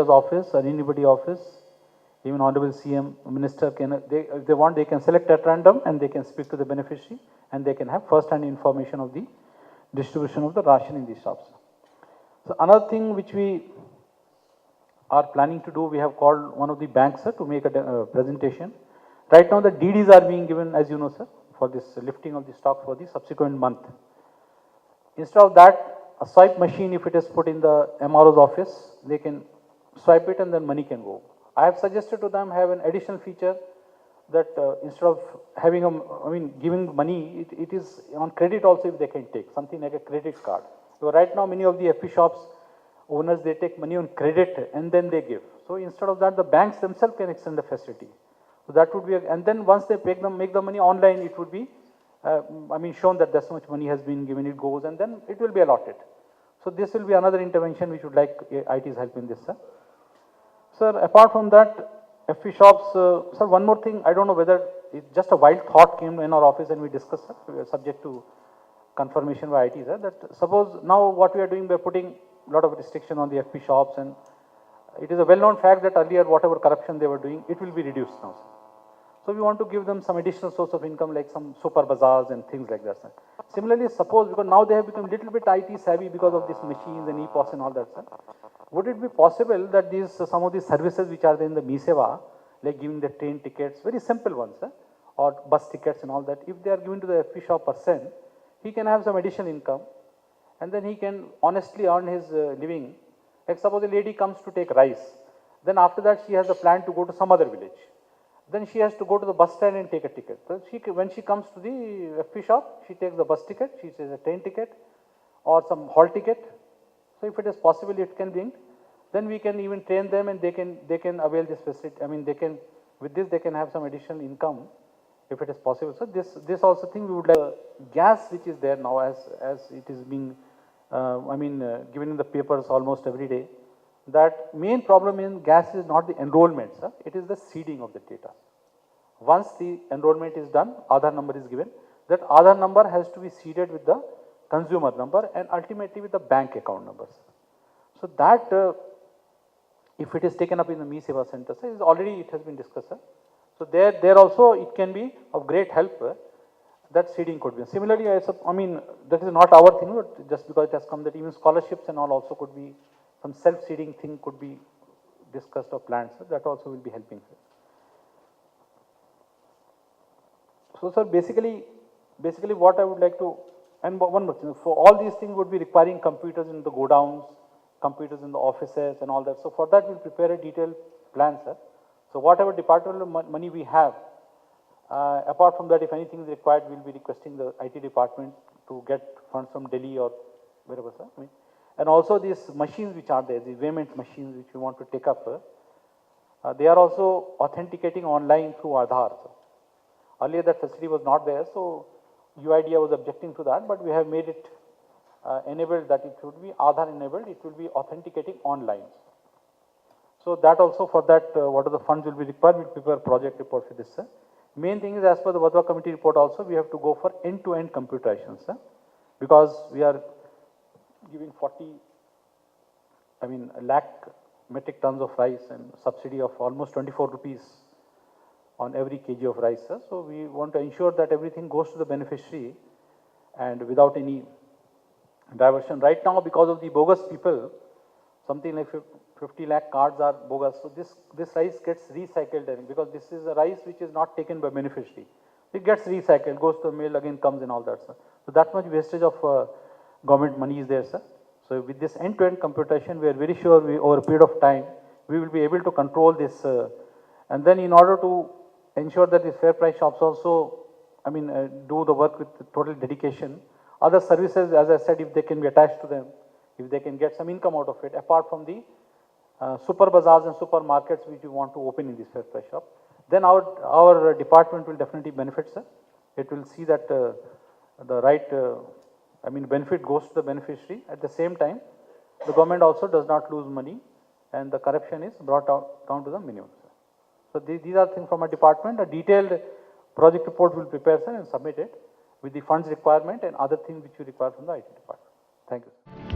Minister's office or anybody office, even Honorable CM, Minister can, if they want, they can select at random and they can speak to the beneficiary and they can have first-hand information of the distribution of the ration in these shops. So another thing which we are planning to do, we have called one of the banks, sir, to make a presentation. Right now the DDs are being given, as you know, sir, for this lifting of the stock for the subsequent month. Instead of that, a swipe machine, if it is put in the MRO's office, they can swipe it and then money can go. I have suggested to them have an additional feature that instead of having giving money, it is on credit also if they can take, something like a credit card. So right now many of the FP shops owners, they take money on credit and then they give. So instead of that, the banks themselves can extend the facility. So that would be, and then once they make the money online, it would be, shown that this much money has been given, it goes, and then it will be allotted. So this will be another intervention which would like IT's help in this, sir. Sir, apart from that, FP shops, sir, one more thing, I don't know whether it's just a wild thought came in our office and we discussed, sir, we are subject to confirmation by IT, sir, that suppose now what we are doing, we are putting a lot of restriction on the FP shops, and it is a well-known fact that earlier whatever corruption they were doing, it will be reduced now, sir. So we want to give them some additional source of income like some super bazaars and things like that, sir. Similarly, suppose, because now they have become a little bit IT savvy because of these machines and EPOS and all that, sir. Would it be possible that these, some of these services which are there in the MeSeva, like giving the train tickets, very simple ones, sir, or bus tickets and all that, if they are given to the FP shop person, he can have some additional income and then he can honestly earn his living. Like suppose a lady comes to take rice, then after that she has a plan to go to some other village. Then she has to go to the bus stand and take a ticket. So when she comes to the FP shop, she takes the bus ticket, she says a train ticket or some hall ticket. So if it is possible, it can be, then we can even train them and they can avail this facility. They can, with this they can have some additional income if it is possible. So this also thing we would like, gas which is there now as it is being, given in the papers almost every day. That main problem in gas is not the enrollment, sir. It is the seeding of the data. Once the enrollment is done, Aadhaar number is given. That Aadhaar number has to be seeded with the consumer number and ultimately with the bank account numbers. So that if it is taken up in the MeSeva center, sir, already it has been discussed, sir. So there also it can be of great help. That seeding could be. Similarly, that is not our thing, but just because it has come that even scholarships and all also could be. Some self-seeding thing could be discussed or planned, sir. That also will be helping, sir. So, sir, basically what I would like to, and one more thing, for all these things would be requiring computers in the godowns, computers in the offices and all that. So, for that we'll prepare a detailed plan, sir. So, whatever departmental money we have, apart from that, if anything is required, we'll be requesting the IT department to get funds from Delhi or wherever, sir. And also these machines which are there, the payment machines which we want to take up, they are also authenticating online through Aadhaar. So earlier that facility was not there, so UIDA was objecting to that, but we have made it enabled that it should be Aadhaar enabled, it will be authenticating online. So that also for that, what are the funds will be required, we'll prepare a project report for this, sir. Main thing is as per the Vatwa committee report also, we have to go for end-to-end computerization, sir, because we are giving a lakh metric tons of rice and subsidy of almost 24 rupees on every kg of rice, sir. So we want to ensure that everything goes to the beneficiary and without any diversion. Right now, because of the bogus people, something like 50 lakh cards are bogus. So this rice gets recycled because this is a rice which is not taken by beneficiary. It gets recycled, goes to the mill, again comes and all that, sir. So that much wastage of government money is there, sir. So with this end-to-end computation, we are very sure over a period of time, we will be able to control this. And then in order to ensure that the fair price shops also, do the work with total dedication. Other services, as I said, if they can be attached to them, if they can get some income out of it, apart from the super bazaars and supermarkets which we want to open in this fair price shop, then our department will definitely benefit, sir. It will see that the right benefit goes to the beneficiary. At the same time, the government also does not lose money and the corruption is brought down to the minimum, sir. So these are things from our department. A detailed project report will prepare, sir, and submit it with the funds requirement and other things which you require from the IT department. Thank you, sir.